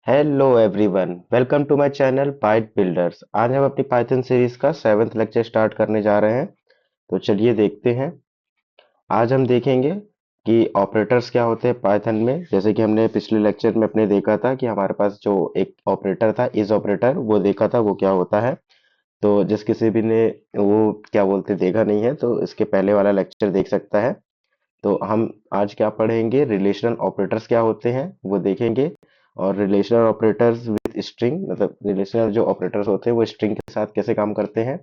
Hello everyone, welcome to my channel byte builders. आज हम अपनी पाइथन सीरीज का 7th लेक्चर स्टार्ट करने जा रहे हैं। तो चलिए देखते हैं। आज हम देखेंगे कि ऑपरेटर्स क्या होते हैं पाइथन में। जैसे कि हमने पिछले लेक्चर में अपने देखा था कि हमारे पास जो एक ऑपरेटर था इज ऑपरेटर, वो देखा था वो क्या होता है। तो जिस किसी भी ने वो क्या बोलते देखा नहीं है तो इसके पहले वाला लेक्चर देख सकता है। तो हम आज क्या पढ़ेंगे, रिलेशनल ऑपरेटर्स क्या होते हैं वो देखेंगे। और रिलेशनल ऑपरेटर्स विद स्ट्रिंग, मतलब रिलेशनल जो ऑपरेटर्स होते हैं वो स्ट्रिंग के साथ कैसे काम करते हैं।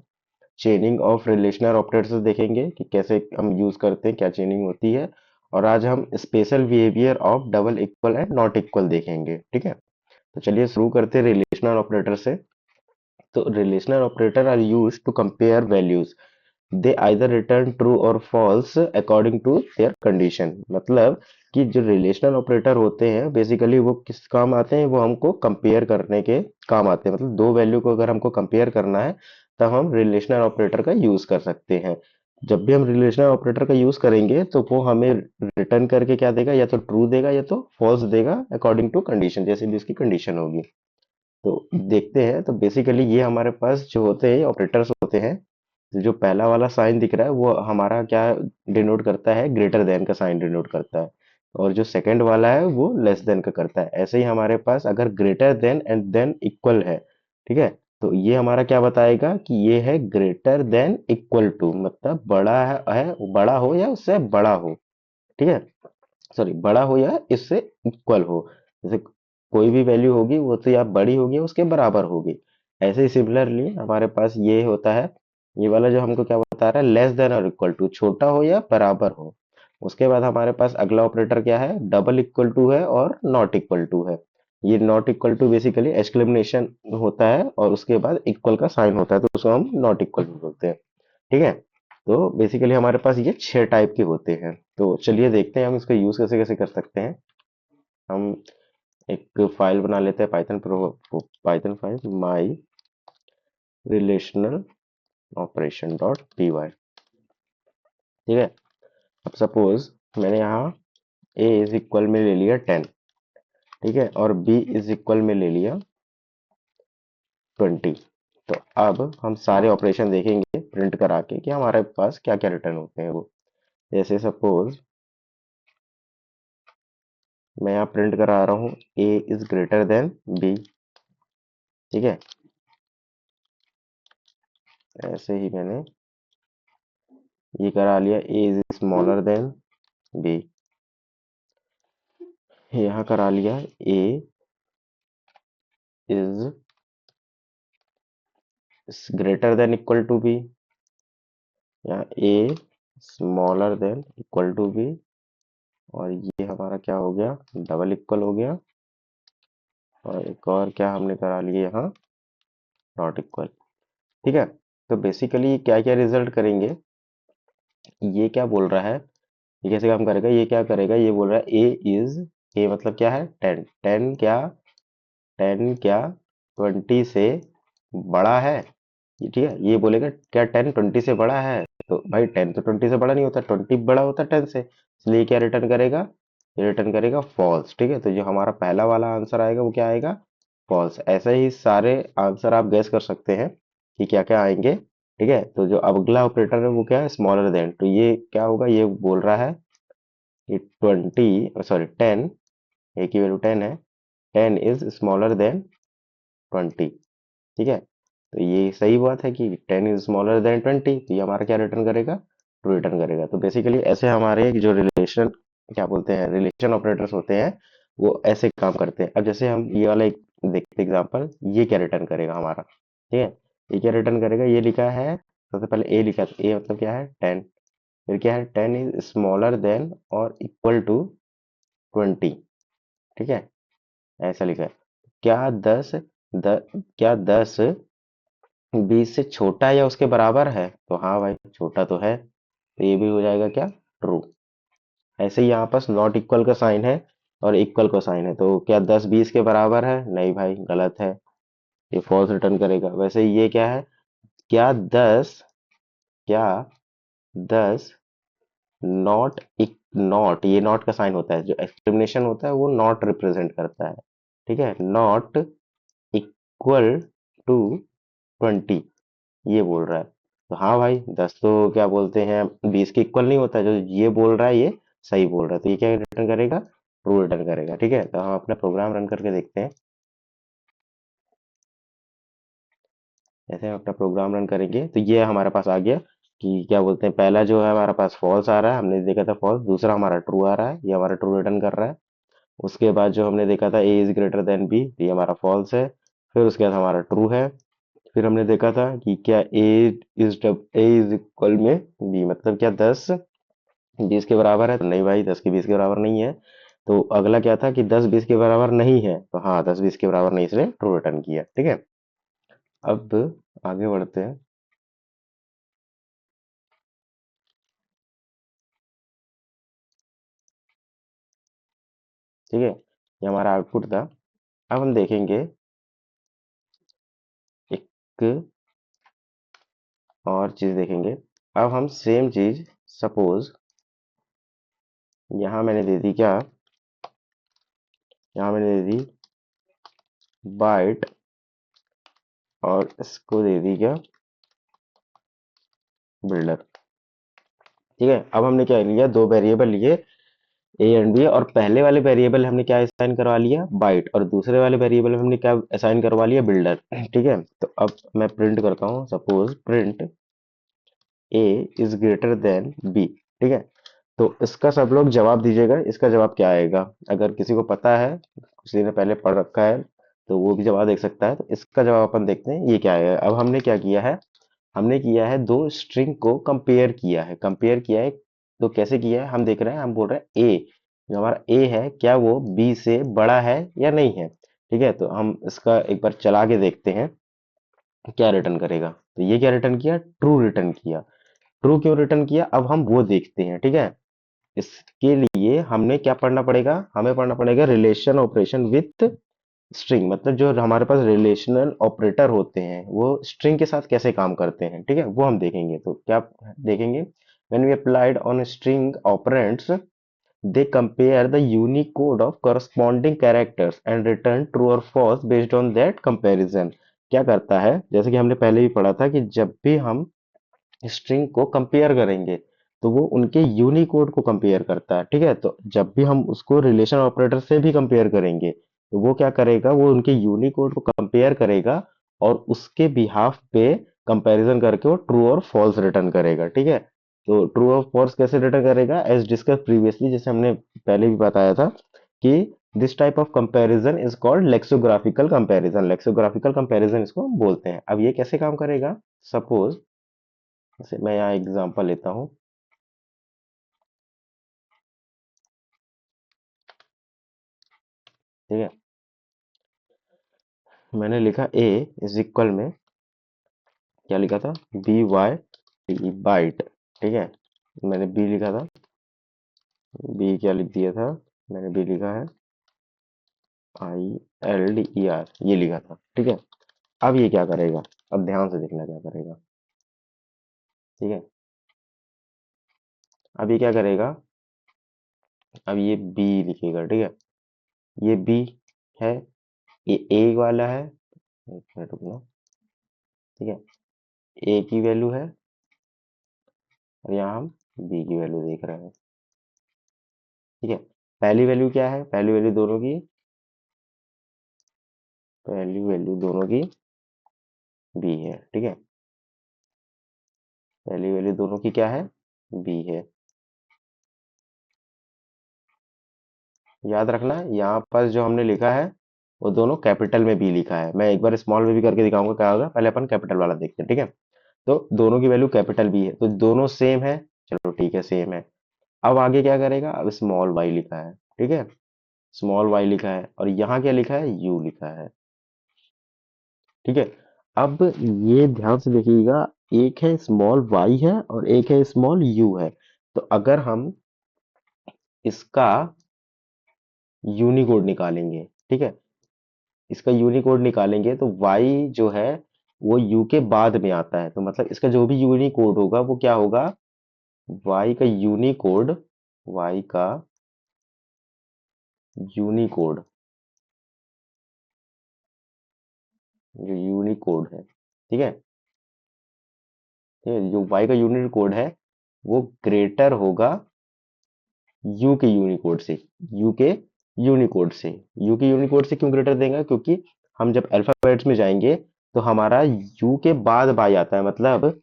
चेनिंग ऑफ रिलेशनल ऑपरेटर्स देखेंगे कि कैसे हम यूज करते हैं, क्या चेनिंग होती है। और आज हम special behaviour of double equal and not equal देखेंगे, ठीक है। तो चलिए शुरू करते हैं रिलेशनल ऑपरेटर से। तो relational operator are use to compare values. They either return true और false according to their condition. मतलब कि जो रिलेशनल ऑपरेटर होते हैं बेसिकली वो किस काम आते हैं, वो हमको कंपेयर करने के काम आते हैं। मतलब दो वैल्यू को अगर हमको कंपेयर करना है तब हम रिलेशनल ऑपरेटर का यूज कर सकते हैं। जब भी हम रिलेशनल ऑपरेटर का यूज करेंगे तो वो हमें रिटर्न करके क्या देगा, या तो ट्रू देगा या तो फॉल्स देगा अकॉर्डिंग टू कंडीशन, जैसे भी उसकी कंडीशन होगी। तो देखते हैं। तो बेसिकली ये हमारे पास जो होते हैं ऑपरेटर्स होते हैं। जो पहला वाला साइन दिख रहा है वो हमारा क्या डिनोट करता है, ग्रेटर देन का साइन डिनोट करता है। और जो सेकंड वाला है वो लेस देन का करता है। ऐसे ही हमारे पास अगर greater than and than equal है, ठीक है, तो ये हमारा क्या बताएगा कि ये है ग्रेटर देन इक्वल टू, मतलब बड़ा है बड़ा हो या उससे बड़ा हो, ठीक है। सॉरी, बड़ा हो या इससे इक्वल हो। जैसे कोई भी वैल्यू होगी वो तो या बड़ी होगी या उसके बराबर होगी। ऐसे ही सिमिलरली हमारे पास ये होता है। ये वाला जो हमको क्या बता रहा है, लेस देन और इक्वल टू, छोटा हो या बराबर हो। उसके बाद हमारे पास अगला ऑपरेटर क्या है, डबल इक्वल टू है और नॉट इक्वल टू है। ये not equal to basically exclamation होता है और उसके बाद इक्वल का साइन होता है, तो उसको हम नॉट इक्वल टू बोलते हैं, ठीक है। तो बेसिकली हमारे पास ये 6 टाइप के होते हैं। तो चलिए देखते हैं हम इसका यूज कैसे कैसे कर सकते हैं। हम एक फाइल बना लेते हैं, python pro, python file my relational operation dot P Y, ठीक है। अब सपोज मैंने यहाँ ए इज इक्वल में ले लिया 10, ठीक है, और बी इज इक्वल में ले लिया 20। तो अब हम सारे ऑपरेशन देखेंगे प्रिंट करा के कि हमारे पास क्या क्या रिटर्न होते हैं वो। जैसे सपोज मैं यहाँ प्रिंट करा रहा हूँ A is greater than B, ठीक है। ऐसे ही मैंने ये करा लिया A is smaller than B, यहाँ करा लिया A is greater than equal to B, यहाँ A smaller than equal to B. और ये हमारा क्या हो गया, डबल इक्वल हो गया। और एक और क्या हमने करा लिया यहाँ, नॉट इक्वल, ठीक है। तो बेसिकली क्या क्या रिजल्ट करेंगे, ये क्या बोल रहा है, ये कैसे काम करेगा, ये क्या करेगा, ये बोल रहा है ए इज, ए मतलब क्या है 10, 10 क्या, 10 क्या 20 से बड़ा है। ये ठीक है, ये बोलेगा क्या 10 20 से बड़ा है। तो भाई 10 तो 20 से बड़ा नहीं होता, 20 बड़ा होता है 10 से, इसलिए क्या रिटर्न करेगा, ये रिटर्न करेगा फॉल्स, ठीक है। तो जो हमारा पहला वाला आंसर आएगा वो क्या आएगा, फॉल्स। ऐसे ही सारे आंसर आप गैस कर सकते हैं कि क्या क्या आएंगे, ठीक है। तो जो अगला ऑपरेटर है वो क्या है, स्मॉलर देन। तो ये क्या होगा, ये बोल रहा है कि 20, सॉरी 10, ए की वैल्यू 10 है, 10 इज स्मॉलर देन 20, ठीक है। तो ये सही बात है कि 10 इज स्मॉलर देन 20, तो ये हमारा क्या रिटर्न करेगा, ट्रू रिटर्न करेगा। तो बेसिकली ऐसे हमारे जो रिलेशन, क्या बोलते हैं, रिलेशन ऑपरेटर्स होते हैं वो ऐसे काम करते हैं। अब जैसे हम ये वाला एक देखते एग्जांपल, ये क्या रिटर्न करेगा हमारा, ठीक है। ये क्या रिटर्न करेगा, ये लिखा है सबसे पहले ए लिखा, तो ए मतलब क्या है 10, फिर क्या है 10 इज स्मॉलर देन और इक्वल टू 20, ठीक है, ऐसा लिखा है। क्या 10 क्या 10 20 से छोटा या उसके बराबर है, तो हाँ भाई छोटा तो है, तो ये भी हो जाएगा क्या, ट्रू। ऐसे ही यहाँ पास नॉट इक्वल का साइन है और इक्वल का साइन है, तो क्या 10 20 के बराबर है, नहीं भाई गलत है, ये फॉल्स रिटर्न करेगा। वैसे ही ये क्या है, क्या 10, क्या 10 नॉट, नॉट, ये नॉट का साइन होता है, जो एक्सक्लेमेशन होता है वो नॉट रिप्रेजेंट करता है, ठीक है, नॉट इक्वल टू 20, ये बोल रहा है। तो हाँ भाई, 10 तो क्या बोलते हैं 20 के इक्वल नहीं होता, जो ये बोल रहा है ये सही बोल रहा है, तो ये क्या रिटर्न करेगा, ट्रू रिटर्न करेगा। ठीक है, तो हम अपना प्रोग्राम रन करके देखते हैं। जैसे हम अपना प्रोग्राम रन करेंगे तो ये हमारे पास आ गया कि क्या बोलते हैं, पहला जो है हमारे पास फॉल्स आ रहा है, हमने देखा था फॉल्स, दूसरा हमारा ट्रू आ रहा है, ये हमारा ट्रू रिटर्न कर रहा है। उसके बाद जो हमने देखा था ए इज ग्रेटर देन बी, ये हमारा फॉल्स है। फिर उसके बाद हमारा ट्रू है। फिर हमने देखा था कि क्या ए इज इक्वल में बी, मतलब क्या 10 20 के बराबर है, तो नहीं भाई 10 के 20 के बराबर नहीं है। तो अगला क्या था कि 10 20 के बराबर नहीं है, तो हाँ 10 20 के बराबर नहीं, इसलिए ट्रू रिटर्न किया। ठीक है, अब आगे बढ़ते हैं। ठीक है, ये हमारा आउटपुट था। अब हम देखेंगे एक और चीज देखेंगे। अब हम सेम चीज, सपोज यहाँ मैंने दे दी क्या, यहाँ मैंने दे दी बाइट, और इसको दे दी क्या, बिल्डर। ठीक है, अब हमने क्या लिया, दो वेरिएबल लिए ए एंड बी, और पहले वाले वेरिएबल हमने क्या असाइन करवा लिया, बाइट, और दूसरे वाले वेरिएबल में हमने क्या असाइन करवा लिया, बिल्डर। ठीक है, तो अब मैं प्रिंट करता हूँ, suppose print A is greater than B. ठीक है, तो इसका सब लोग जवाब दीजिएगा, इसका जवाब क्या आएगा। अगर किसी को पता है, किसी ने पहले पढ़ रखा है, तो वो भी जवाब देख सकता है। तो इसका जवाब अपन देखते हैं, ये क्या आएगा। अब हमने क्या किया है, हमने किया है दो स्ट्रिंग को कंपेयर किया है, कंपेयर किया है। तो कैसे किया है हम देख रहे हैं, हम बोल रहे हैं ए, जो हमारा ए है क्या वो बी से बड़ा है या नहीं है। ठीक है, तो हम इसका एक बार चला के देखते हैं क्या रिटर्न करेगा। तो ये क्या रिटर्न किया, ट्रू रिटर्न किया। ट्रू क्यों रिटर्न किया, अब हम वो देखते हैं। ठीक है, इसके लिए हमने क्या पढ़ना पड़ेगा, हमें पढ़ना पड़ेगा रिलेशन ऑपरेशन विथ स्ट्रिंग, मतलब जो हमारे पास रिलेशनल ऑपरेटर होते हैं वो स्ट्रिंग के साथ कैसे काम करते हैं। ठीक है, वो हम देखेंगे। तो क्या देखेंगे, when we applied on string operands they compare the unicode of corresponding characters and return true or false based on that comparison। क्या करता है, जैसे कि हमने पहले भी पढ़ा था कि जब भी हम स्ट्रिंग को कंपेयर करेंगे तो वो उनके यूनिकोड को कंपेयर करता है। ठीक है, तो जब भी हम उसको रिलेशन ऑपरेटर से भी कंपेयर करेंगे तो वो क्या करेगा, वो उनके यूनिकोड को कंपेयर करेगा और उसके बिहाफ पे कंपैरिजन करके वो ट्रू और फॉल्स रिटर्न करेगा। ठीक है, तो ट्रू और फॉल्स कैसे रिटर्न करेगा, एज डिस्कस प्रीवियसली, जैसे हमने पहले भी बताया था कि this type of comparison is called lexicographical comparison, lexicographical comparison इसको हम बोलते हैं। अब ये कैसे काम करेगा, सपोज जैसे मैं यहाँ एग्जांपल लेता हूँ। ठीक है, मैंने लिखा a इज इक्वल में क्या लिखा था, बी वाई टी बाइट। ठीक है, मैंने b लिखा था, b क्या लिख दिया था, मैंने b लिखा है I L D E R, ये लिखा था। ठीक है, अब ये क्या करेगा, अब ध्यान से देखना क्या करेगा। ठीक है, अब ये क्या करेगा, अब ये b लिखेगा। ठीक है, ये b है, ये a वाला है, एक मिनट रुकना। ठीक है, a की वैल्यू है और यहाँ हम b की वैल्यू देख रहे हैं। ठीक है, पहली वैल्यू क्या है, पहली वैल्यू दोनों की, पहली वैल्यू दोनों की बी है। ठीक है, पहली वैल्यू दोनों की क्या है, बी है। याद रखना यहाँ पर जो हमने लिखा है वो दोनों कैपिटल में बी लिखा है। मैं एक बार स्मॉल में भी करके दिखाऊंगा क्या होगा, पहले अपन कैपिटल वाला देखते हैं। ठीक है, तो दोनों की वैल्यू कैपिटल बी है, तो दोनों सेम है। चलो ठीक है, सेम है। अब आगे क्या करेगा, अब स्मॉल वाई लिखा है। ठीक है, स्मॉल वाई लिखा है और यहाँ क्या लिखा है, यू लिखा है। ठीक है, अब ये ध्यान से देखिएगा, एक है स्मॉल वाई है और एक है स्मॉल यू है। तो अगर हम इसका यूनिकोड निकालेंगे, ठीक है, इसका यूनिकोड निकालेंगे तो वाई जो है वो यू के बाद में आता है, तो मतलब इसका जो भी यूनिकोड होगा वो क्या होगा, वाई का यूनिकोड, वाई का यूनिकोड जो यूनिकोड है, ठीक है, ठीक है, जो y का यूनिकोड है वो ग्रेटर होगा यू के यूनिकोड से, यू के यूनिकोड से। यू के यूनिकोड से क्यों ग्रेटर देगा, क्योंकि हम जब अल्फाबेट्स में जाएंगे तो हमारा यू के बाद बाई आता है। मतलब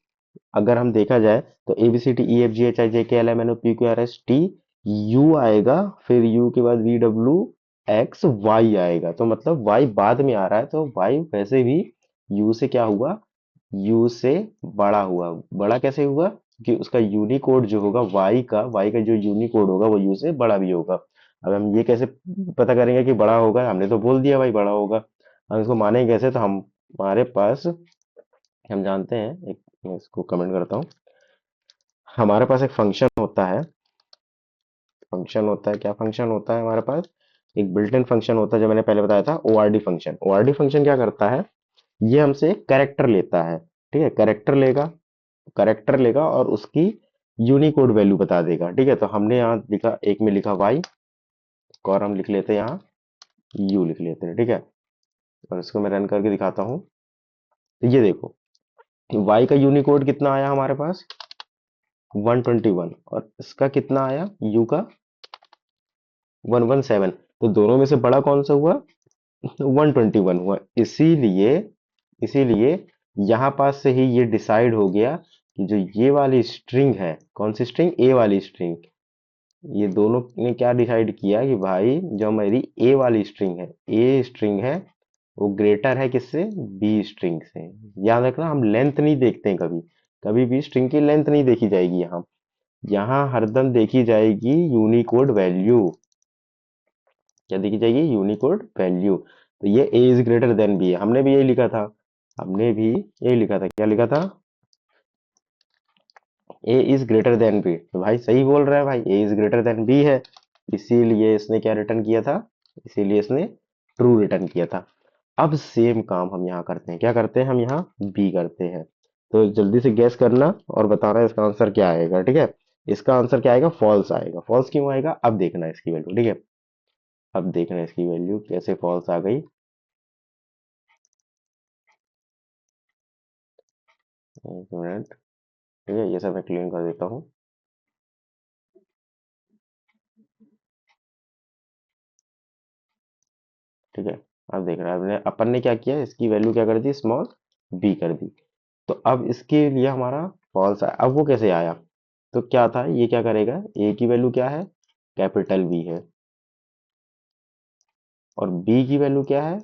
अगर हम देखा जाए तो A B C D E F G H I J K L M N O P Q R S T, U आएगा, फिर यू के बाद वी डब्ल्यू एक्स वाई आएगा। तो मतलब वाई बाद में आ रहा है, तो वाई वैसे भी यू से क्या हुआ, यू से बड़ा हुआ। बड़ा कैसे हुआ कि उसका यूनिकोड जो होगा वाई का जो यूनिकोड होगा वो यू से बड़ा भी होगा। अब हम ये कैसे पता करेंगे कि बड़ा होगा, हमने तो बोल दिया भाई बड़ा होगा, हम इसको मानेंगे कैसे। तो हम हमारे पास हम जानते हैं, एक मैं इसको कमेंट करता हूँ, हमारे पास एक फंक्शन होता है। फंक्शन होता है, क्या फंक्शन होता है हमारे पास, एक बिल्ट इन फंक्शन होता है जो मैंने पहले बताया था, ओआरडी फंक्शन। ओआरडी फंक्शन क्या करता है, ये हमसे एक कैरेक्टर लेता है, ठीक है, कैरेक्टर लेगा और उसकी यूनिकोड वैल्यू बता देगा। ठीक है, तो हमने यहाँ लिखा, एक में लिखा वाई और हम लिख लेते हैं यहाँ यू लिख लेते हैं, ठीक है। और इसको मैं रन करके दिखाता हूँ, तो ये देखो वाई का यूनिकोड कितना आया हमारे पास, 121, और इसका कितना आया यू का, 117। तो दोनों में से बड़ा कौन सा हुआ, 121 हुआ। इसीलिए यहां पास से ही ये डिसाइड हो गया कि जो ये वाली स्ट्रिंग है, कौन सी स्ट्रिंग, ए वाली स्ट्रिंग, ये दोनों ने क्या डिसाइड किया कि भाई जो हमारी ए वाली स्ट्रिंग है, ए स्ट्रिंग है, वो ग्रेटर है किससे, बी स्ट्रिंग से। याद रखना हम लेंथ नहीं देखते हैं कभी, कभी भी स्ट्रिंग की लेंथ नहीं देखी जाएगी यहाँ, यहाँ हरदम देखी जाएगी यूनिकोड वैल्यू। क्या देखी जाएगी, यूनिकोड वैल्यू। तो ये ए इज ग्रेटर देन बी है, हमने भी यही लिखा था, हमने भी यही लिखा था, क्या लिखा था, ए इज ग्रेटर देन बी। तो भाई सही बोल रहा है भाई, ए इज ग्रेटर देन बी है, इसीलिए इसने क्या रिटर्न किया था, इसीलिए इसने ट्रू रिटर्न किया था। अब सेम काम हम यहाँ करते हैं, क्या करते हैं, हम यहाँ बी करते हैं। तो जल्दी से गैस करना और बताना इसका आंसर क्या आएगा, ठीक है। इसका आंसर क्या आएगा, फॉल्स आएगा। फॉल्स क्यों आएगा, अब देखना है इसकी वैल्यू, ठीक है, अब देखना है इसकी वैल्यू कैसे फॉल्स आ गई। एक मिनट, ठीक है, ये सब मैं क्लीन कर देता हूँ। ठीक है, अब देख रहा है अपन ने क्या किया, इसकी वैल्यू क्या कर दी, स्मॉल बी कर दी। तो अब इसके लिए हमारा फॉल्स आया। अब वो कैसे आया, तो क्या था, ये क्या करेगा, ए की वैल्यू क्या है, कैपिटल बी है, और बी की वैल्यू क्या है,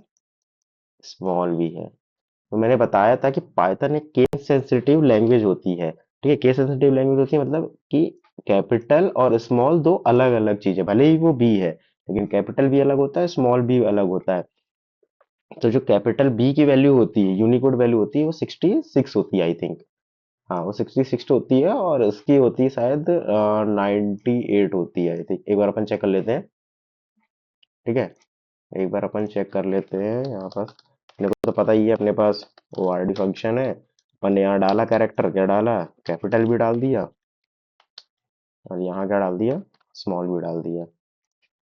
स्मॉल बी है। तो मैंने बताया था कि पाइथन एक केस सेंसिटिव लैंग्वेज होती है, ठीक है, केस सेंसिटिव लैंग्वेज होती है, मतलब कि कैपिटल और स्मॉल दो अलग अलग चीजें, भले ही वो बी है लेकिन कैपिटल भी अलग होता है, स्मॉल भी अलग होता है। तो जो कैपिटल बी की वैल्यू होती है, यूनिकोड वैल्यू होती है, वो 66 होती है आई थिंक। हाँ वो 66 होती है, और इसकी होती है शायद 98 होती है आई थिंक। एक बार अपन चेक कर लेते हैं, ठीक है, एक बार अपन चेक कर लेते हैं यहाँ पर। अपने को तो पता ही है, अपने पास ओ आर डी फंक्शन है, अपन ने यहाँ डाला कैरेक्टर, क्या डाला, कैपिटल भी डाल दिया, और यहाँ क्या डाल दिया, स्मॉल भी डाल दिया।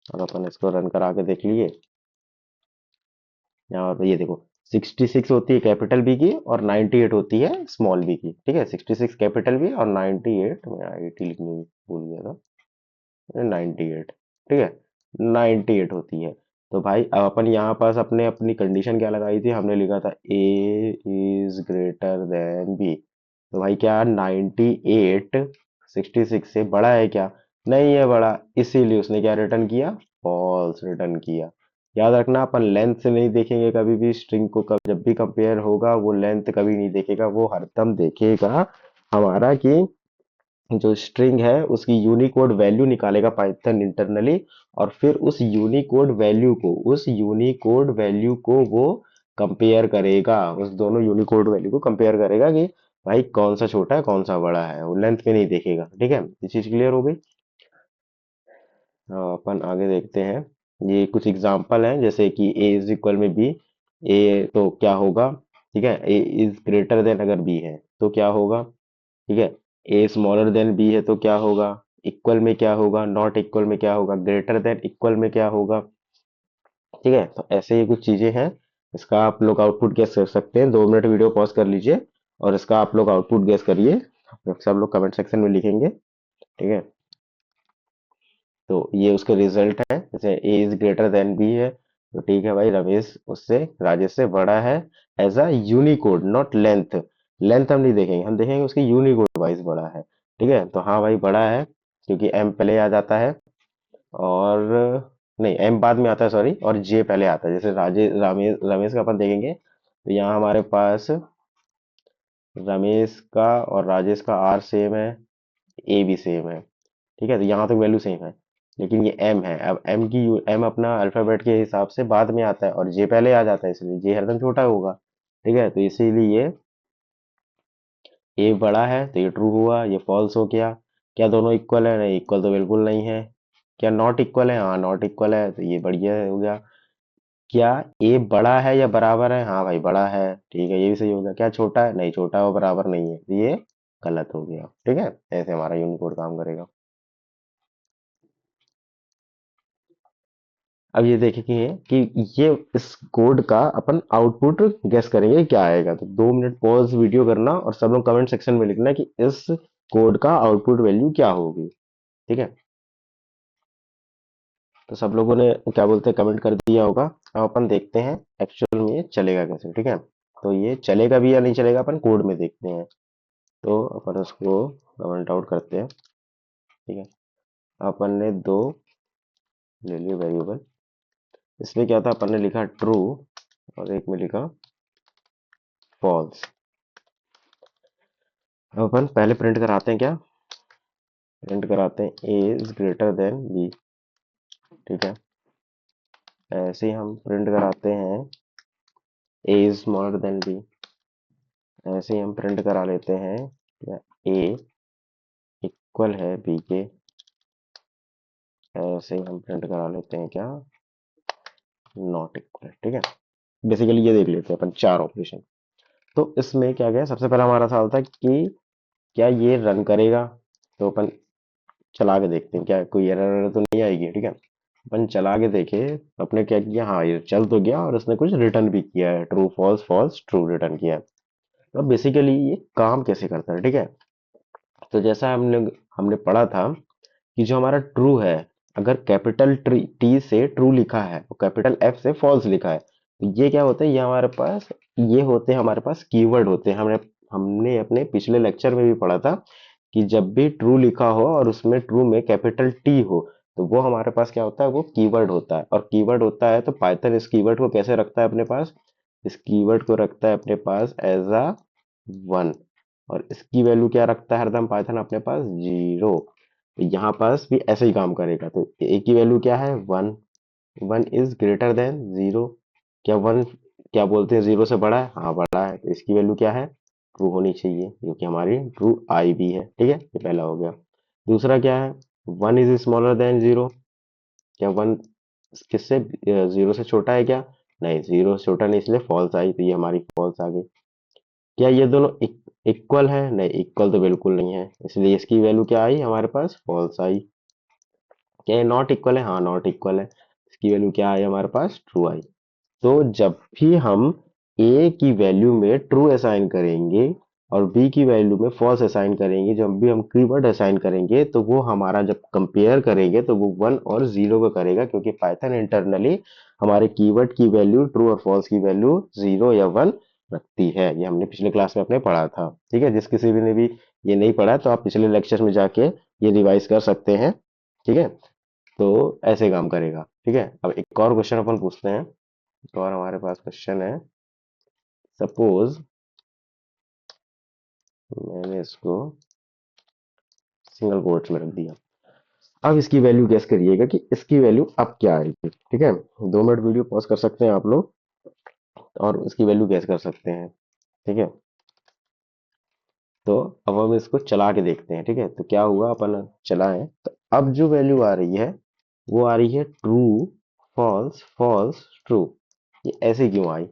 और अपन इसको रन करा के देख लिए, यहाँ पे ये देखो 66 होती है कैपिटल बी की, और 98 होती है स्मॉल बी की, ठीक है, 66 कैपिटल बी और 98, मैं 80 लिखने भूल गया था, 98, ठीक है, 98 होती है। तो भाई अब अपन यहाँ पास अपने अपनी कंडीशन क्या लगाई थी, हमने लिखा था ए इज ग्रेटर देन बी। तो भाई क्या 98 66 से बड़ा है क्या, नहीं है बड़ा, इसीलिए उसने क्या रिटर्न किया, फॉल्स रिटर्न किया। याद रखना अपन लेंथ से नहीं देखेंगे कभी भी स्ट्रिंग को, कब जब भी कंपेयर होगा वो लेंथ कभी नहीं देखेगा, वो हरदम देखेगा हमारा कि जो स्ट्रिंग है उसकी यूनिकोड वैल्यू निकालेगा पाइथन इंटरनली, और फिर उस यूनिकोड वैल्यू को वो कंपेयर करेगा, उस दोनों यूनिकोड वैल्यू को कंपेयर करेगा कि भाई कौन सा छोटा है कौन सा बड़ा है, वो लेंथ में नहीं देखेगा, ठीक है। ये चीज क्लियर हो गई। अपन आगे देखते हैं, ये कुछ एग्जांपल हैं, जैसे कि a इज इक्वल में b, a तो क्या होगा, ठीक है, a इज ग्रेटर देन अगर b है तो क्या होगा, ठीक है, ए स्मॉलर देन बी है तो क्या होगा, इक्वल में क्या होगा, नॉट इक्वल में क्या होगा, ग्रेटर देन इक्वल में क्या होगा, ठीक है। तो ऐसे ही कुछ चीजें हैं, इसका आप लोग आउटपुट गेस कर सकते हैं। 2 मिनट वीडियो पॉज कर लीजिए और इसका आप लोग आउटपुट गेस करिए। सब लोग कमेंट सेक्शन में लिखेंगे, ठीक है। तो ये उसके रिजल्ट है, जैसे ए इज ग्रेटर देन बी है, तो ठीक है भाई, रमेश उससे राजेश से बड़ा है as a Unicode, not length. Length हम नहीं देखेंगे, हम देखेंगे उसकी यूनिकोड वाइज बड़ा है, ठीक है। तो हाँ भाई बड़ा है, क्योंकि एम पहले आ जाता है, और नहीं, एम बाद में आता है, सॉरी, और जे पहले आता है। जैसे रमेश रमेश का अपन देखेंगे, तो यहाँ हमारे पास रमेश का और राजेश का आर सेम है, ए भी सेम है, ठीक है। तो यहाँ तक वैल्यू सेम है, लेकिन ये एम है। अब एम अपना अल्फाबेट के हिसाब से बाद में आता है और जे पहले आ जाता है, इसलिए जे हरदम छोटा होगा, ठीक है। तो इसीलिए ए बड़ा है, तो ये ट्रू हुआ, ये फॉल्स हो गया। क्या दोनों इक्वल है? नहीं, इक्वल तो बिल्कुल नहीं है। क्या नॉट इक्वल है? हाँ नॉट इक्वल है, तो ये बढ़िया हो गया। क्या ए बड़ा है या बराबर है? हाँ भाई बड़ा है, ठीक है, ये भी सही हो गया। क्या छोटा है? नहीं, छोटा और बराबर नहीं है, तो ये गलत हो गया, ठीक है। ऐसे हमारा यूनिकोड काम करेगा। अब ये देखेंगे कि ये इस कोड का अपन आउटपुट गेस करेंगे क्या आएगा। तो 2 मिनट पॉज वीडियो करना और सब लोग कमेंट सेक्शन में लिखना कि इस कोड का आउटपुट वैल्यू क्या होगी, ठीक है। तो सब लोगों ने क्या बोलते हैं, कमेंट कर दिया होगा। अब अपन देखते हैं एक्चुअल में ये चलेगा कैसे, ठीक है। तो ये चलेगा भी या नहीं चलेगा, अपन कोड में देखते हैं। तो अपन उसको कमेंट आउट करते हैं, ठीक है। अपन ने दो ले लिए वेरिएबल। इसमें क्या था, अपन ने लिखा ट्रू और एक में लिखा फॉल्स। अब अपन पहले प्रिंट कराते हैं, क्या प्रिंट कराते हैं, ए इज ग्रेटर देन बी, ठीक है। ऐसे ही हम प्रिंट कराते हैं ए इज स्मॉलर देन बी। ऐसे ही हम प्रिंट करा लेते हैं या ए इक्वल है बी के। ऐसे ही हम प्रिंट करा लेते हैं क्या, नॉट इक्वल, ठीक है। बेसिकली ये देख लेते हैं अपन 4 ऑपरेशन। तो इसमें क्या गया, सबसे पहला हमारा सवाल था कि क्या ये रन करेगा। तो अपन चला के देखते हैं क्या कोई एरर तो नहीं आएगी, ठीक है। अपन चला के देखे, अपने क्या किया, हाँ ये चल तो गया और उसने कुछ रिटर्न भी किया है, true false false true return किया है। तो बेसिकली ये काम कैसे करता है, ठीक है। तो जैसा हमने हमने पढ़ा था कि जो हमारा ट्रू है, अगर कैपिटल टी से ट्रू लिखा है और कैपिटल एफ से फॉल्स लिखा है, तो ये क्या होता है, ये हमारे पास, ये होते हैं हमारे पास कीवर्ड होते हैं। हमने हमने अपने पिछले लेक्चर में भी पढ़ा था कि जब भी ट्रू लिखा हो और उसमें ट्रू में कैपिटल टी हो, तो वो हमारे पास क्या होता है, वो कीवर्ड होता है। और कीवर्ड होता है तो पाइथन इस कीवर्ड को कैसे रखता है अपने पास, इस कीवर्ड को रखता है अपने पास एज अ 1, और इसकी वैल्यू क्या रखता है हरदम पाइथन अपने पास, 0। तो यहाँ पास भी ऐसे ही काम करेगा। तो ए की वैल्यू क्या है, 1। 1 इज ग्रेटर देन 0। क्या 1, क्या बोलते हैं, 0 से बड़ा है? हाँ बड़ा है, तो इसकी वैल्यू क्या है, ट्रू होनी चाहिए, क्योंकि हमारी ट्रू आई भी है, ठीक है। ये पहला हो गया। दूसरा क्या है, 1 इज स्मॉलर देन 0। क्या 1 किससे, 0 से छोटा है क्या? नहीं, 0 से छोटा नहीं, इसलिए फॉल्स आई, तो ये हमारी फॉल्स आ गई। क्या ये दोनों इक्वल है? नहीं, इक्वल तो बिल्कुल नहीं है, इसलिए इसकी वैल्यू क्या आई हमारे पास, फॉल्स आई। क्या ये नॉट इक्वल है? हाँ नॉट इक्वल है, इसकी वैल्यू क्या आई हमारे पास, ट्रू आई। तो जब भी हम ए की वैल्यू में ट्रू असाइन करेंगे और बी की वैल्यू में फॉल्स असाइन करेंगे, जब भी हम कीवर्ड असाइन करेंगे, तो वो हमारा जब कंपेयर करेंगे तो वो 1 और 0 का करेगा, क्योंकि पाइथन इंटरनली हमारे कीवर्ड की वैल्यू ट्रू और फॉल्स की वैल्यू 0 या 1 रखती है। ये हमने पिछले क्लास में अपने पढ़ा था, ठीक है। जिस किसी भी ने भी ये नहीं पढ़ा तो आप पिछले लेक्चर में जाके ये रिवाइज कर सकते हैं, ठीक है। तो ऐसे काम करेगा, ठीक है। अब एक और क्वेश्चन अपन पूछते हैं। तो और हमारे पास क्वेश्चन है, सपोज मैंने इसको सिंगल कोट्स में रख दिया। अब इसकी वैल्यू गेस करिएगा कि इसकी वैल्यू अब क्या आएगी, ठीक है। 2 मिनट वीडियो पॉज कर सकते हैं आप लोग और इसकी वैल्यू गेस कर सकते हैं, ठीक है। तो अब हम इसको चला के देखते हैं, ठीक है। तो क्या हुआ, अपन चलाएं तो अब जो वैल्यू आ रही है वो आ रही है ट्रू फॉल्स फॉल्स ट्रू। ये ऐसे क्यों आई,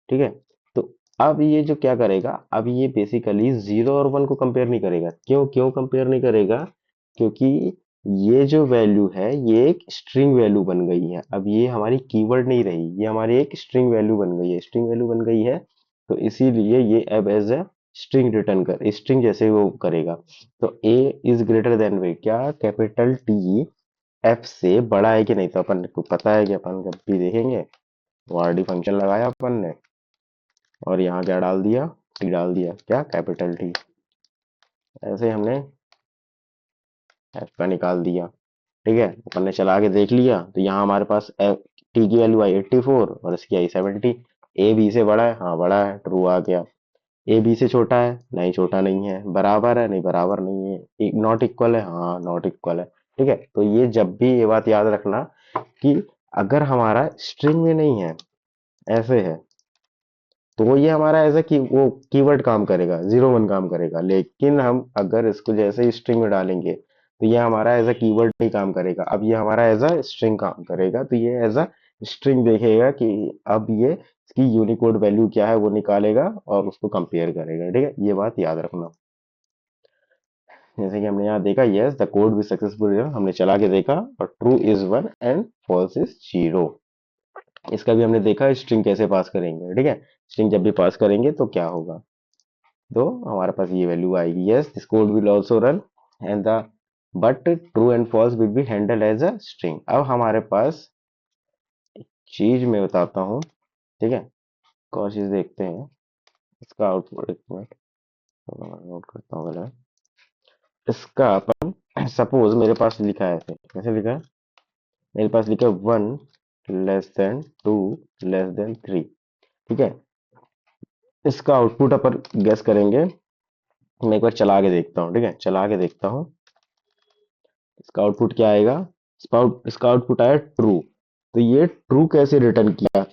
ठीक है। तो अब ये जो क्या करेगा, अब ये बेसिकली 0 और 1 को कंपेयर नहीं करेगा। क्यों क्यों कंपेयर नहीं करेगा, क्योंकि ये जो वैल्यू है ये एक स्ट्रिंग वैल्यू बन गई है। अब ये हमारी कीवर्ड नहीं रही, ये हमारी एक स्ट्रिंग वैल्यू बन गई है। स्ट्रिंग वैल्यू बन गई है तो इसीलिए ये अब एज ए स्ट्रिंग रिटर्न कर, स्ट्रिंग जैसे वो करेगा। तो ए इज ग्रेटर देन वे, क्या कैपिटल टी एफ से बड़ा है कि नहीं। तो अपन को पता है कि अपन जब भी देखेंगे तो आरडी फंक्शन लगाया अपन ने और यहाँ क्या डाल दिया, टी डाल दिया, क्या कैपिटल टी। ऐसे हमने एफ का निकाल दिया। ठीक है, अपन ने चला के देख लिया तो यहाँ हमारे पास टी की वैल्यू आई 84 और इसकी आई 70। ए बी से बड़ा है, हाँ बड़ा है, ट्रू आ गया। ए बी से छोटा है, नहीं छोटा नहीं है। बराबर है, नहीं बराबर नहीं है। नॉट इक्वल है, हाँ नॉट इक्वल है। ठीक है, तो ये जब भी ये बात याद रखना कि अगर हमारा स्ट्रिंग में नहीं है, ऐसे है, तो ये हमारा ऐसा कि वो कीवर्ड काम करेगा, 01 काम करेगा। लेकिन हम अगर इसको जैसे ही स्ट्रिंग में डालेंगे तो ये हमारा एज अ कीवर्ड नहीं काम करेगा। अब ये हमारा एज अ स्ट्रिंग काम करेगा, तो ये एज अ स्ट्रिंग देखेगा कि अब ये इसकी यूनिकोड वैल्यू क्या है वो निकालेगा और उसको कंपेयर करेगा। ठीक है, ये बात याद रखना। जैसे कि हमने यहाँ देखा, यस द कोड भी सक्सेसफुल, हमने चला के देखा और true is 1 and false is 0। इसका भी हमने देखा स्ट्रिंग कैसे पास करेंगे। ठीक है, स्ट्रिंग जब भी पास करेंगे तो क्या होगा, तो हमारे पास ये वैल्यू आएगी, yes this code will also run and the but true and false will be handle as a string. अब हमारे पास चीज मैं बताता हूँ। ठीक है, एक और चीज देखते हैं, इसका आउटपुट, एक मिनट नोट करता हूँ पहले। इसका अपन सपोज मेरे पास लिखा है, ऐसे कैसे लिखा है, मेरे पास लिखा है 1 <2 <3। ठीक है, इसका आउटपुट अपन गेस करेंगे। मैं एक बार चला के देखता हूँ। ठीक है, चला के देखता हूँ इसका आउटपुट क्या आएगा। इसका आउटपुट आया ट्रू। तो ये ट्रू कैसे रिटर्न किया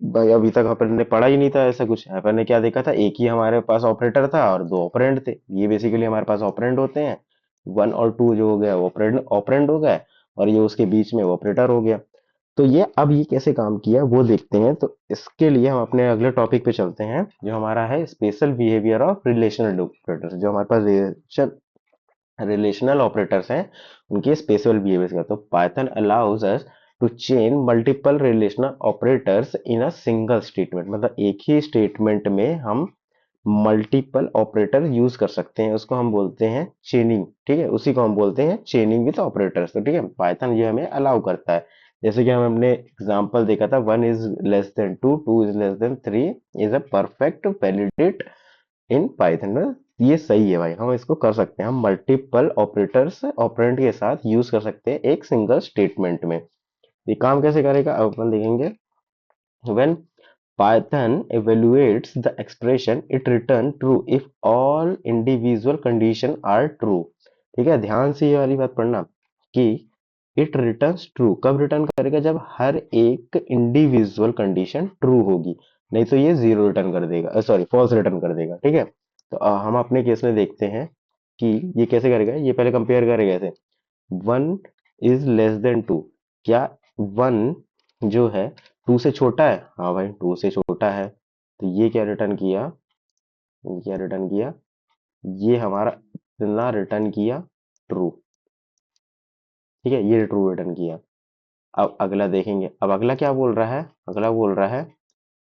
भाई, अभी तक अपन ने पढ़ा ही नहीं था ऐसा कुछ। अपन ने क्या देखा था, एक ही हमारे पास ऑपरेटर था और दो ऑपरेंड थे। ये बेसिकली हमारे पास ऑपरेंड होते हैं। 1 और 2 जो हो गया वो ऑपरेंड ऑपरेंड हो गए और ये उसके बीच में ऑपरेटर हो गया। तो ये अब ये कैसे काम किया वो देखते हैं। तो इसके लिए हम अपने अगले टॉपिक पे चलते हैं जो हमारा है special behaviour of relational operators. जो हमारे पास रिलेशनल ऑपरेटर्स हैं उनके स्पेशल बिहेवियर्स का। तो Python allows us to chain multiple relational operators in a single statement. मतलब एक ही स्टेटमेंट में हम मल्टीपल ऑपरेटर यूज कर सकते हैं, उसको हम बोलते हैं चेनिंग। ठीक है, उसी को हम बोलते हैं चेनिंग विद ऑपरेटर्स। तो ठीक है, पाइथन ये हमें अलाउ करता है। जैसे कि हमने एग्जांपल देखा था, 1 is less than 2, 2 is less than 3 is a perfect validate in Python में। ये सही है भाई, हम इसको कर सकते हैं, हम मल्टीपल ऑपरेटर्स ऑपरेंड के साथ यूज कर सकते हैं एक सिंगल स्टेटमेंट में। ये काम कैसे करेगा अब अपन देखेंगे। When Python evaluates the expression it return true if all individual condition are true। ठीक है, ध्यान से ये वाली बात पढ़ना कि इट रिटर्न्स ट्रू कब रिटर्न करेगा, जब हर एक इंडिविजुअल कंडीशन ट्रू होगी। नहीं तो ये जीरो रिटर्न कर देगा, सॉरी फॉल्स रिटर्न कर देगा। ठीक है, तो हम अपने केस में देखते हैं कि ये कैसे करेगा। ये पहले कंपेयर करेगा ऐसे, 1 is less than 2, क्या 1 जो है 2 से छोटा है, हाँ भाई 2 से छोटा है। तो ये क्या रिटर्न किया, ये क्या रिटर्न किया, ये हमारा इतना रिटर्न किया ट्रू। ठीक है, ये ट्रू रिटर्न किया। अब अगला देखेंगे, अब अगला क्या बोल रहा है, अगला बोल रहा है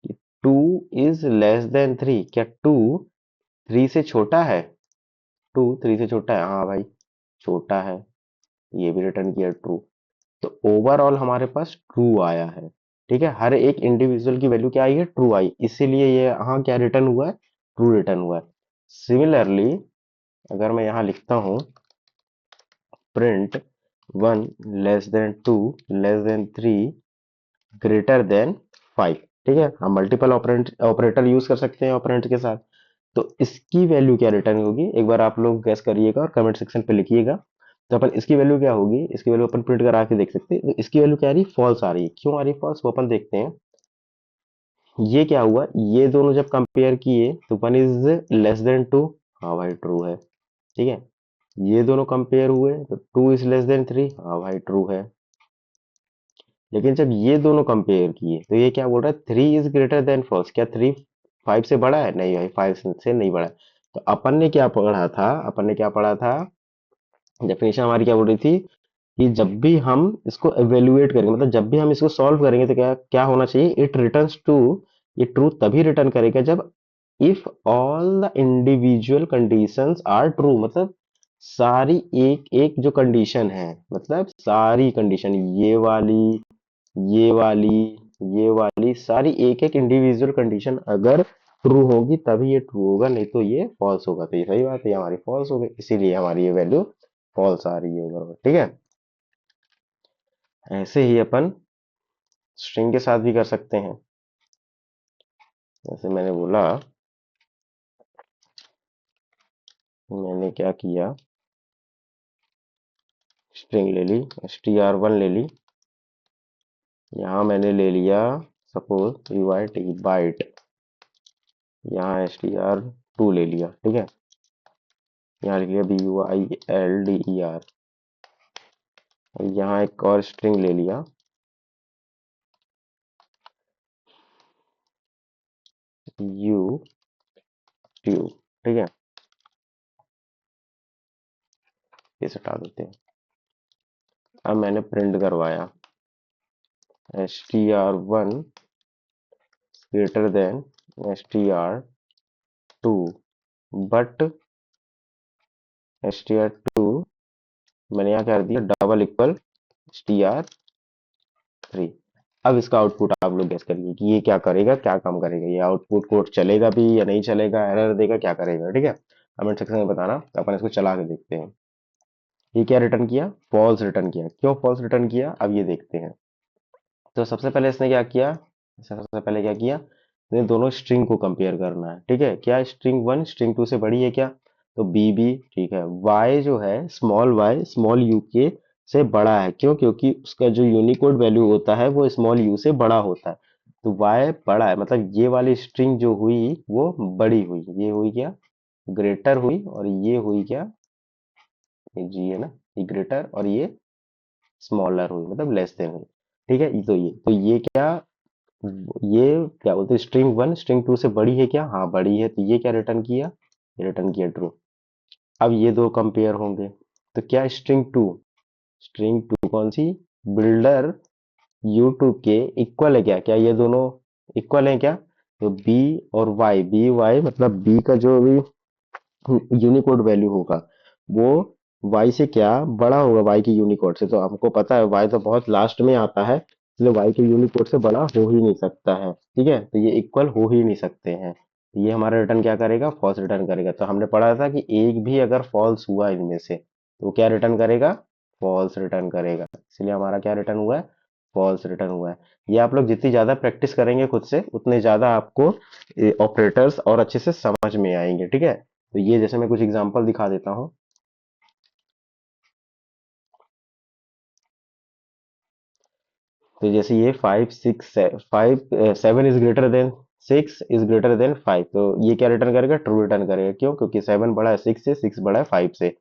कि 2 is less than 3, क्या 2 3 से छोटा है, 2 3 से छोटा है, हाँ भाई छोटा है। ये भी रिटर्न किया ट्रू। तो ओवरऑल हमारे पास ट्रू आया है। ठीक है, हर एक इंडिविजुअल की वैल्यू क्या आई है, ट्रू आई, इसीलिए ये यहाँ क्या रिटर्न हुआ है, ट्रू रिटर्न हुआ है। सिमिलरली अगर मैं यहाँ लिखता हूँ प्रिंट 1 <2 <3 ग्रेटर देन 5। ठीक है, हम मल्टीपल ऑपरेंट ऑपरेटर यूज कर सकते हैं ऑपरेंट के साथ। तो इसकी वैल्यू क्या रिटर्न होगी, एक बार आप लोग गैस करिएगा और कमेंट सेक्शन पे लिखिएगा। तो अपन इसकी वैल्यू क्या होगी, इसकी वैल्यू अपन प्रिंट करा के देख सकते हैं। तो इसकी वैल्यू क्या आ रही है, फॉल्स आ रही है। क्यों आ रही है फॉल्स, वो अपन देखते हैं। ये क्या हुआ, ये दोनों जब कंपेयर किए तो 1 is less than 2, हाँ भाई ट्रू है। ठीक है, ये दोनों कंपेयर हुए तो 2 is less than 3, हाँ भाई ट्रू है। लेकिन जब ये दोनों कंपेयर किए तो ये क्या बोल रहा है, 3 is greater than फॉल्स, क्या 3 5 से बड़ा है, नहीं भाई 5 से नहीं बड़ा है। तो अपन ने क्या पढ़ा था, अपन ने क्या पढ़ा था डेफिनेशन हमारी क्या बोल रही थी कि जब भी हम इसको एवेल्युएट करेंगे, मतलब जब भी हम इसको सॉल्व करेंगे, तो क्या क्या होना चाहिए, इट रिटर्न्स टू, ये ट्रू तभी रिटर्न करेगा जब if all the individual conditions are true, मतलब सारी एक एक जो कंडीशन है, मतलब सारी कंडीशन, ये वाली ये वाली सारी एक एक इंडिविजुअल कंडीशन अगर ट्रू होगी तभी ये ट्रू होगा, नहीं तो ये फॉल्स होगा। तो ये सही बात है, ये हमारी फॉल्स हो गई, इसीलिए हमारी ये वैल्यू फॉल्स आ रही है ओवरऑल। ठीक है, ऐसे ही अपन स्ट्रिंग के साथ भी कर सकते हैं। जैसे मैंने बोला, मैंने क्या किया, स्ट्रिंग ले ली, str1 ले ली, यहाँ मैंने ले लिया सपोज byte बाइट, यहाँ str2 ले लिया, ठीक है, यहाँ लिख लिया bulder, यहाँ एक और स्ट्रिंग ले लिया u ट्यूब, ठीक है, इसे हटा देते हैं। अब मैंने प्रिंट करवाया str1 greater than str2, but str2 मैंने यहाँ कर दिया डबल इक्वल str3। अब इसका आउटपुट आप लोग गेस करिए कि ये क्या करेगा, क्या काम करेगा, ये आउटपुट कोड चलेगा भी या नहीं चलेगा, एरर देगा, क्या करेगा। ठीक है, कमेंट सेक्शन में बताना, तो अपन इसको चला के देखते हैं। ये क्या रिटर्न किया, फॉल्स रिटर्न किया। क्यों फॉल्स रिटर्न किया, अब ये देखते हैं। तो सबसे पहले इसने क्या किया, सबसे पहले क्या किया, इसने दोनों स्ट्रिंग को कंपेयर करना है। ठीक है, क्या string1 string2 से बड़ी है क्या, तो बी भी ठीक है। y जो है स्मॉल y स्मॉल u के से बड़ा है, क्यों, क्योंकि उसका जो यूनिकोड वैल्यू होता है वो स्मॉल u से बड़ा होता है। तो y बड़ा है, मतलब ये वाली स्ट्रिंग जो हुई वो बड़ी हुई, ये हुई क्या, ग्रेटर हुई, और ये हुई क्या, ये जी है ना, ये ग्रेटर, और ये स्मॉलर हुई, मतलब लेस देन हुई। ठीक है, तो ये क्या, ये क्या बोलते हैं, string1 string2 से बड़ी है क्या, हाँ बड़ी है, तो ये क्या रिटर्न किया, ये रिटर्न किया ट्रू। अब ये दो कंपेयर होंगे, तो क्या string2 कौन सी, बिल्डर u2 के इक्वल है क्या, क्या ये दोनों इक्वल है क्या, तो b और y मतलब b का जो भी यूनिकोड वैल्यू होगा वो y से क्या बड़ा होगा, y के यूनिकोड से, तो हमको पता है y तो बहुत लास्ट में आता है, इसलिए y के यूनिकोड से बड़ा हो ही नहीं सकता है। ठीक है, तो ये इक्वल हो ही नहीं सकते हैं, तो ये हमारा रिटर्न क्या करेगा, फॉल्स रिटर्न करेगा। तो हमने पढ़ा था कि एक भी अगर फॉल्स हुआ इनमें से तो क्या रिटर्न करेगा, फॉल्स रिटर्न करेगा, इसलिए हमारा क्या रिटर्न हुआ है, फॉल्स रिटर्न हुआ है। ये आप लोग जितनी ज्यादा प्रैक्टिस करेंगे खुद से, उतने ज्यादा आपको ऑपरेटर्स और अच्छे से समझ में आएंगे। ठीक है, तो ये जैसे मैं कुछ एग्जांपल दिखा देता हूँ। तो जैसे ये 7 is greater then 6 is greater then 5, तो ये क्या रिटर्न करेगा, ट्रू रिटर्न करेगा। क्यों, क्योंकि 7 बड़ा है 6 से, 6 बड़ा है 5 से।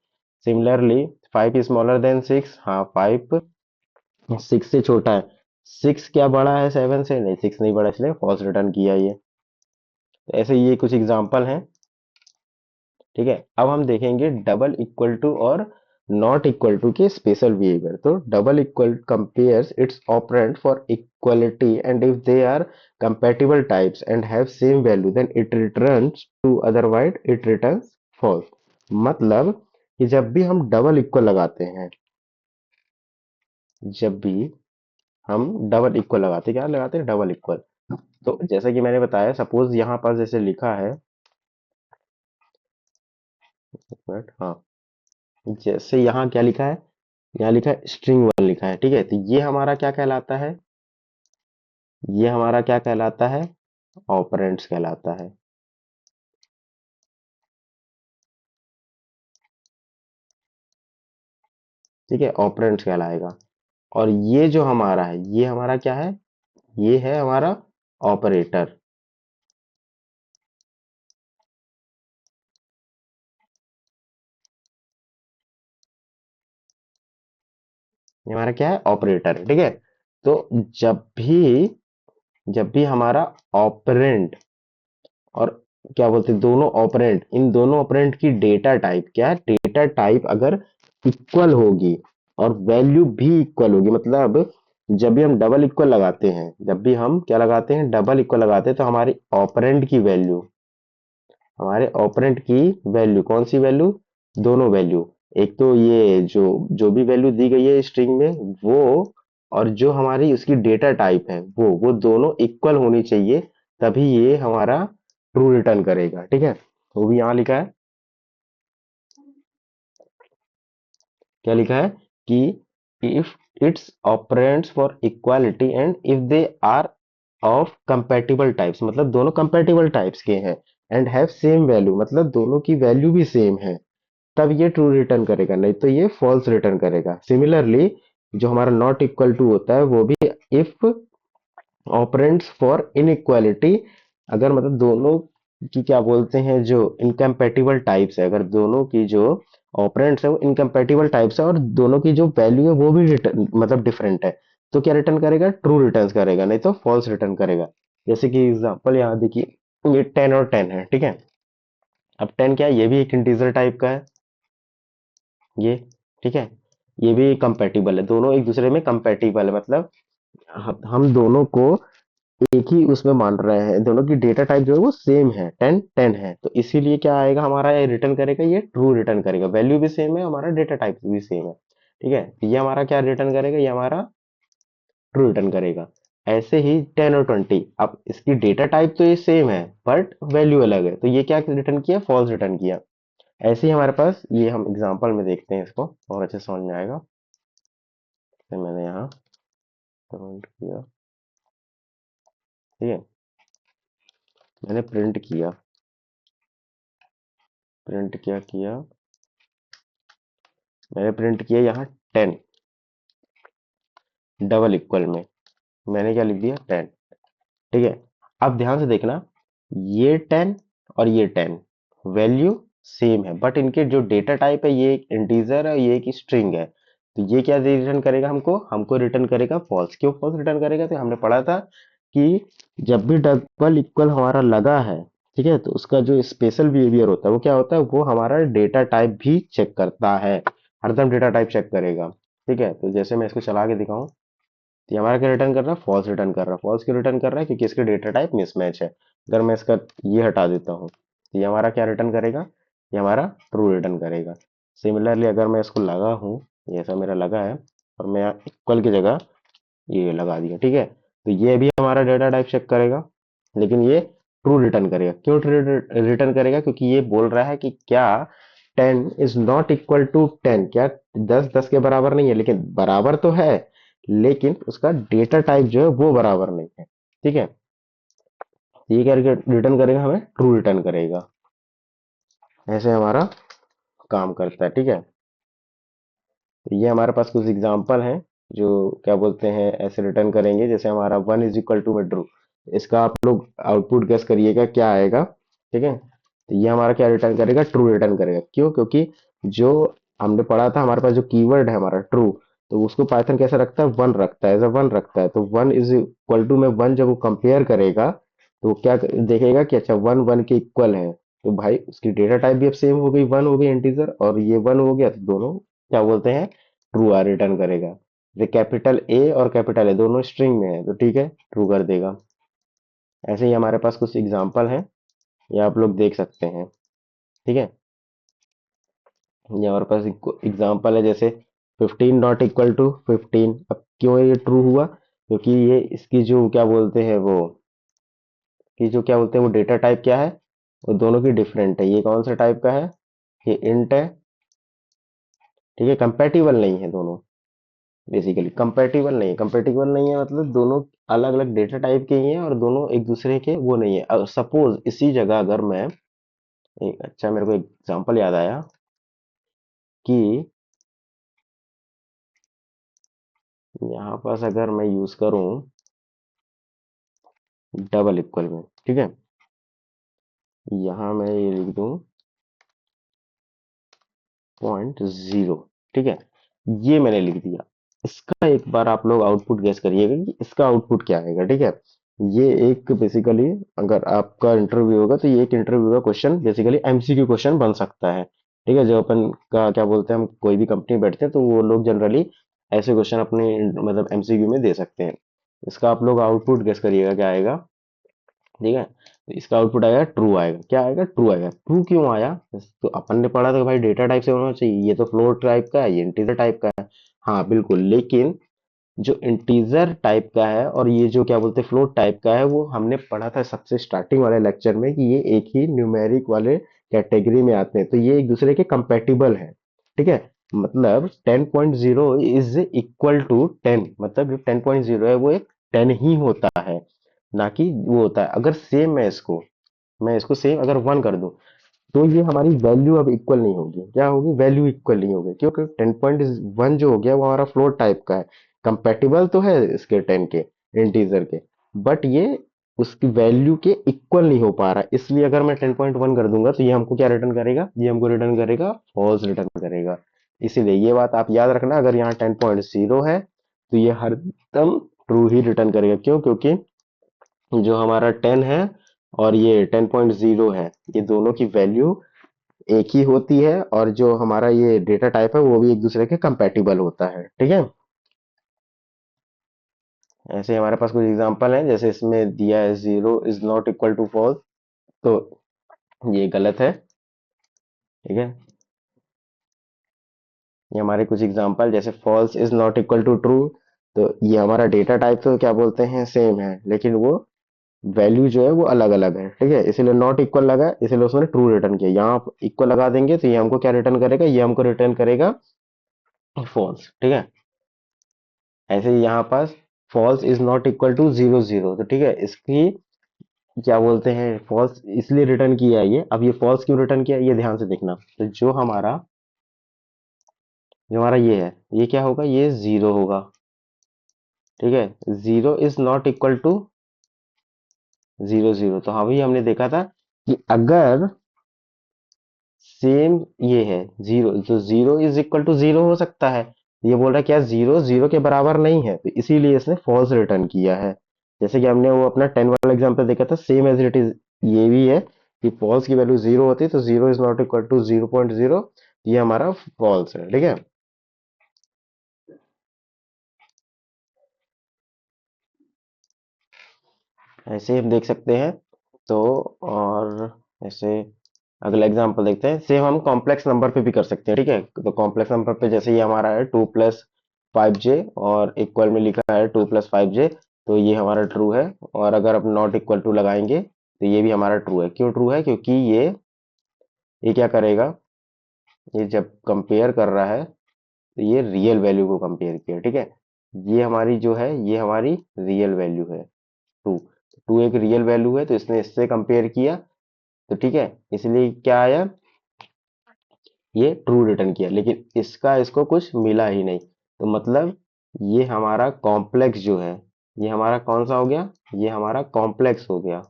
सिमिलरली 5 इज स्मॉलर देन 6, हाँ 5 6 से छोटा है। 6 क्या बड़ा है 7 से, नहीं 6 नहीं बड़ा, इसलिए फॉल्स रिटर्न किया ये। तो ऐसे ये कुछ एग्जांपल हैं। ठीक है, अब हम देखेंगे डबल इक्वल टू और नॉट इक्वल टू के स्पेशल बिहेवियर। तो double equal compares its operand for equality, and if they are compatible types and have same value then it returns true, otherwise it returns false। मतलब कि जब भी हम double equal लगाते हैं, जब भी हम डबल इक्वल लगाते हैं, क्या लगाते हैं, डबल इक्वल। तो जैसा कि मैंने बताया, सपोज यहाँ पर जैसे लिखा है, एक मिनट, हाँ, जैसे यहाँ क्या लिखा है, यहाँ लिखा है string1 लिखा है। ठीक है, तो ये हमारा क्या कहलाता है, ये हमारा क्या कहलाता है, ऑपरेंड्स कहलाता है। ठीक है, ऑपरेंड्स कहलाएगा। और ये जो हमारा है, ये हमारा क्या है, ये है हमारा ऑपरेटर। ये हमारा क्या है, ऑपरेटर। ठीक है, तो जब भी जब भी हमारा ऑपरेंड और क्या बोलते हैं, दोनों ऑपरेंड, इन दोनों ऑपरेंड की डेटा टाइप क्या है, डेटा टाइप अगर इक्वल होगी और वैल्यू भी इक्वल होगी। मतलब जब भी हम डबल इक्वल लगाते हैं, जब भी हम क्या लगाते हैं, डबल इक्वल लगाते हैं, तो हमारे ऑपरेंड की वैल्यू कौन सी वैल्यू, दोनों वैल्यू, एक तो ये जो जो भी वैल्यू दी गई है स्ट्रिंग में वो, और जो हमारी उसकी डेटा टाइप है वो दोनों इक्वल होनी चाहिए, तभी ये हमारा ट्रू रिटर्न करेगा। ठीक है, वो भी यहाँ लिखा है, क्या लिखा है कि if its operands for equality and if they are of compatible types, मतलब दोनों कंपैटिबल टाइप्स के हैं, एंड हैव सेम वैल्यू, मतलब दोनों की वैल्यू भी सेम है, तब ये ट्रू रिटर्न करेगा, नहीं तो ये फॉल्स रिटर्न करेगा। सिमिलरली जो हमारा नॉट इक्वल टू होता है वो भी इफ ऑपरेंड्स फॉर इनइक्वालिटी, अगर मतलब दोनों की क्या बोलते हैं जो इनकम्पैटिबल टाइप्स है, अगर दोनों की जो ऑपरेंड्स है वो इनकम्पैटिबल टाइप्स है और दोनों की जो वैल्यू है वो भी रिटर्न मतलब डिफरेंट है, तो क्या रिटर्न करेगा, ट्रू रिटर्न करेगा, नहीं तो फॉल्स रिटर्न करेगा। जैसे कि एग्जांपल यहाँ देखिए, ये 10 और 10 है, ठीक है। अब 10 क्या है, ये भी एक इंटीजर टाइप का है, ये, ठीक है, ये भी कंपैटिबल है, दोनों एक दूसरे में कंपैटिबल है, मतलब हम दोनों को एक ही उसमें मान रहे हैं, दोनों की डेटा टाइप जो है वो सेम है, 10 10 है, तो इसीलिए क्या आएगा हमारा, ये रिटर्न करेगा, ये ट्रू रिटर्न करेगा, वैल्यू भी सेम है, हमारा डेटा टाइप भी सेम है। ठीक है, तो ये हमारा क्या रिटर्न करेगा, ये हमारा ट्रू रिटर्न करेगा। ऐसे ही 10 और 20, अब इसकी डेटा टाइप तो ये सेम है बट वैल्यू अलग है, तो ये क्या रिटर्न किया, फॉल्स रिटर्न किया। ऐसे ही हमारे पास ये, हम एग्जांपल में देखते हैं इसको और अच्छे से समझ में आएगा। तो मैंने यहाँ कमेंट किया, ठीक है, मैंने प्रिंट क्या किया, मैंने प्रिंट किया यहाँ 10 डबल इक्वल में, मैंने क्या लिख दिया, 10। ठीक है, अब ध्यान से देखना, ये 10 और ये 10 वैल्यू सेम है, बट इनके जो डेटा टाइप है, ये एक इंटीजर है, ये एक स्ट्रिंग है, तो ये क्या रिटर्न करेगा, हमको रिटर्न करेगा फॉल्स। क्यों फॉल्स रिटर्न करेगा, तो हमने पढ़ा था कि जब भी डबल इक्वल हमारा लगा है, ठीक है, तो उसका जो स्पेशल बिहेवियर होता है वो क्या होता है, वो हमारा डेटा टाइप भी चेक करता है, हरदम डेटा टाइप चेक करेगा। ठीक है, तो जैसे मैं इसको चला के दिखाऊं, तो ये हमारा क्या रिटर्न कर रहा है, फॉल्स रिटर्न कर रहा है। फॉल्स क्यों रिटर्न कर रहा है, क्योंकि इसके डेटा टाइप मिसमैच है। अगर मैं इसका ये हटा देता हूँ, तो ये हमारा क्या रिटर्न करेगा, ये हमारा ट्रू रिटर्न करेगा। सिमिलरली अगर मैं इसको लगा हूँ, ये ऐसा मेरा लगा है, और मैं यहाँ इक्वल की जगह ये लगा दिया, ठीक है, तो ये भी हमारा डेटा टाइप चेक करेगा, लेकिन ये ट्रू रिटर्न करेगा। क्यों रिटर्न करेगा, क्योंकि ये बोल रहा है कि क्या 10 इज नॉट इक्वल टू 10, क्या 10 10 के बराबर नहीं है, लेकिन बराबर तो है, लेकिन उसका डेटा टाइप जो है वो बराबर नहीं है। ठीक है, तो ये क्या रिटर्न करेगा, हमें ट्रू रिटर्न करेगा। ऐसे हमारा काम करता है। ठीक है, तो ये हमारे पास कुछ एग्जांपल हैं जो क्या बोलते हैं ऐसे रिटर्न करेंगे, जैसे हमारा 1 इज इक्वल टू में ट्रू, इसका आप लोग आउटपुट गेस करिएगा क्या आएगा। ठीक है, तो ये हमारा क्या रिटर्न करेगा, ट्रू रिटर्न करेगा। क्यों, क्योंकि जो हमने पढ़ा था, हमारे पास जो कीवर्ड है हमारा ट्रू, तो उसको पाइथन कैसे रखता है, वन रखता है, एज अ वन रखता है, तो 1 इज इक्वल टू में 1 जब वो कंपेयर करेगा, तो वो क्या देखेगा कि अच्छा 1 1 के इक्वल है, तो भाई उसकी डेटा टाइप भी अब सेम हो गई, 1 हो गई इंटीजर, और ये 1 हो गया, तो दोनों क्या बोलते हैं, ट्रू आर रिटर्न करेगा। जैसे कैपिटल ए और कैपिटल ए दोनों स्ट्रिंग में है, तो ठीक है, ट्रू कर देगा। ऐसे ही हमारे पास कुछ एग्जांपल हैं, ये आप लोग देख सकते हैं। ठीक है, ये हमारे पास एग्जांपल है, जैसे 15 नॉट इक्वल टू 15। अब क्यों ये ट्रू हुआ, क्योंकि ये इसकी जो क्या बोलते हैं वो, कि जो क्या बोलते हैं वो डेटा टाइप क्या है, वो दोनों की डिफरेंट है। ये कौन सा टाइप का है, ये इंट है, ठीक है, कंपैटिबल नहीं है दोनों, बेसिकली कंपेटिबल नहीं है, मतलब दोनों अलग अलग डेटा टाइप के ही हैं और दोनों एक दूसरे के वो नहीं है। सपोज इसी जगह अगर मैं एक, अच्छा मेरे को एग्जांपल याद आया कि यहाँ पास अगर मैं यूज करूं डबल इक्वल में, ठीक है, यहाँ मैं ये लिख दूं 0.0, ठीक है, ये मैंने लिख दिया। इसका एक बार आप लोग आउटपुट गेस करिएगा कि इसका आउटपुट क्या आएगा। ठीक है, ये एक बेसिकली अगर आपका इंटरव्यू होगा तो ये एक इंटरव्यू का क्वेश्चन बेसिकली एमसीक्यू क्वेश्चन बन सकता है। ठीक है, जो अपन का क्या बोलते हैं, हम कोई भी कंपनी बैठते हैं तो वो लोग जनरली ऐसे क्वेश्चन अपने मतलब एमसीक्यू में दे सकते हैं। इसका आप लोग आउटपुट गेस करिएगा क्या आएगा। ठीक है, तो इसका आउटपुट आएगा ट्रू, आएगा क्या आएगा, ट्रू आएगा। ट्रू क्यों आया, तो अपन ने पढ़ा था कि भाई डेटा टाइप से होना चाहिए, ये तो फ्लोट टाइप का है, ये इंटीजर टाइप का है। हाँ बिल्कुल, लेकिन जो इंटीजर टाइप का है और ये जो क्या बोलते हैं फ्लोट टाइप का है, वो हमने पढ़ा था सबसे स्टार्टिंग वाले लेक्चर में कि ये एक ही न्यूमेरिक वाले कैटेगरी में आते हैं, तो ये एक दूसरे के कंपेटिबल है। ठीक है, मतलब 10.0 इज इक्वल टू 10, मतलब जो 10.0 है वो एक 10 ही होता है, ना कि वो होता है। अगर सेम मैं इसको सेम अगर 1 कर दूं, तो ये हमारी वैल्यू अब इक्वल नहीं होगी। क्या होगी, वैल्यू इक्वल नहीं होगी, क्योंकि 10.1 जो हो गया वो हमारा फ्लोट टाइप का है, कंपेटिबल तो है इसके 10 के इंटीजर के, बट ये उसकी वैल्यू के इक्वल नहीं हो पा रहा। इसलिए अगर मैं 10.1 कर दूंगा तो ये हमको क्या रिटर्न करेगा, ये हमको रिटर्न करेगा फॉल्स रिटर्न करेगा। इसीलिए ये बात आप याद रखना, अगर यहाँ 10.0 है तो ये हरदम ट्रू ही रिटर्न करेगा। क्यों, क्योंकि जो हमारा 10 है और ये 10.0 है, ये दोनों की वैल्यू एक ही होती है, और जो हमारा ये डेटा टाइप है वो भी एक दूसरे के कंपैटिबल होता है। ठीक है, ऐसे हमारे पास कुछ एग्जांपल हैं, जैसे इसमें दिया है zero is not equal to false, तो ये गलत है। ठीक है, ये हमारे कुछ एग्जांपल, जैसे false is not equal to true, तो ये हमारा डेटा टाइप तो क्या बोलते हैं सेम है, लेकिन वो वैल्यू जो है वो अलग अलग है। ठीक है, इसीलिए नॉट इक्वल लगा, इसीलिए उसने ट्रू रिटर्न किया। यहाँ इक्वल लगा देंगे तो ये हमको क्या रिटर्न करेगा, ये हमको रिटर्न करेगा फॉल्स। ठीक है, ऐसे ही यहाँ pass false is not equal to zero zero, तो ठीक है, इसकी क्या बोलते हैं फॉल्स इसलिए रिटर्न किया है ये। अब ये फॉल्स क्यों रिटर्न किया ये ध्यान से देखना, तो जो हमारा ये है, ये क्या होगा, ये जीरो होगा। ठीक है, zero is not equal to zero zero, तो अभी हमने देखा था कि अगर सेम ये है जीरो, तो zero is equal to zero हो सकता है। ये बोल रहा है क्या, जीरो जीरो के बराबर नहीं है, तो इसीलिए इसने फॉल्स रिटर्न किया है। जैसे कि हमने वो अपना 10 वाला एग्जांपल देखा था, सेम एज इट इज ये भी है कि फॉल्स की वैल्यू जीरो होती है, तो zero is not equal to 0.0, ये हमारा फॉल्स है। ठीक है, ऐसे ही हम देख सकते हैं। तो और ऐसे अगला एग्जांपल देखते हैं, सेम हम कॉम्प्लेक्स नंबर पे भी कर सकते हैं। ठीक है, तो कॉम्प्लेक्स नंबर पे जैसे ये हमारा है 2+5j और इक्वल में लिखा है 2+5j, तो ये हमारा ट्रू है। और अगर अब नॉट इक्वल टू लगाएंगे तो ये भी हमारा ट्रू है। क्यों ट्रू है, क्योंकि ये क्या करेगा, ये जब कंपेयर कर रहा है तो ये रियल वैल्यू को कंपेयर किया। ठीक है, ये हमारी जो है ये हमारी रियल वैल्यू है टू, टू एक रियल वैल्यू है, तो इसने इससे कंपेयर किया, तो ठीक है, इसलिए क्या आया, ये ट्रू रिटर्न किया। लेकिन इसका इसको कुछ मिला ही नहीं, तो मतलब ये हमारा कॉम्प्लेक्स जो है, ये हमारा कौन सा हो गया, ये हमारा कॉम्प्लेक्स हो गया।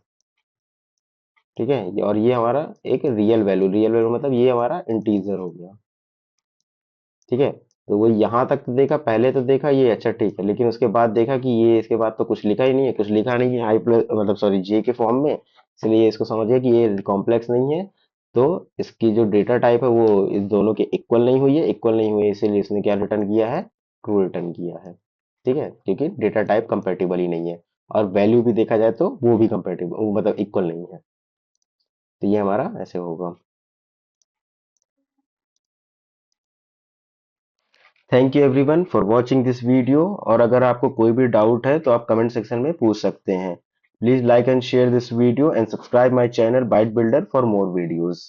ठीक है, और ये हमारा एक रियल वैल्यू मतलब ये हमारा इंटीजर हो गया। ठीक है, तो वो यहाँ तक तो देखा, पहले तो देखा ये अच्छा ठीक है, लेकिन उसके बाद देखा कि ये इसके बाद तो कुछ लिखा ही नहीं है, कुछ लिखा नहीं है आई प्लस मतलब सॉरी जे के फॉर्म में, इसलिए ये इसको समझ गया कि ये कॉम्प्लेक्स नहीं है। तो इसकी जो डेटा टाइप है वो इस दोनों के इक्वल नहीं हुई है, इक्वल नहीं हुई है, इसीलिए इसने क्या रिटर्न किया है, ट्रू रिटर्न किया है। ठीक है, क्योंकि डेटा टाइप कंपेटिबल ही नहीं है, और वैल्यू भी देखा जाए तो वो भी कंपेटिबल मतलब इक्वल नहीं है, तो ये हमारा ऐसे होगा। Thank you everyone for watching this video, और अगर आपको कोई भी डाउट है तो आप कमेंट सेक्शन में पूछ सकते हैं। Please like and share this video and subscribe my channel Byte Builder for more videos.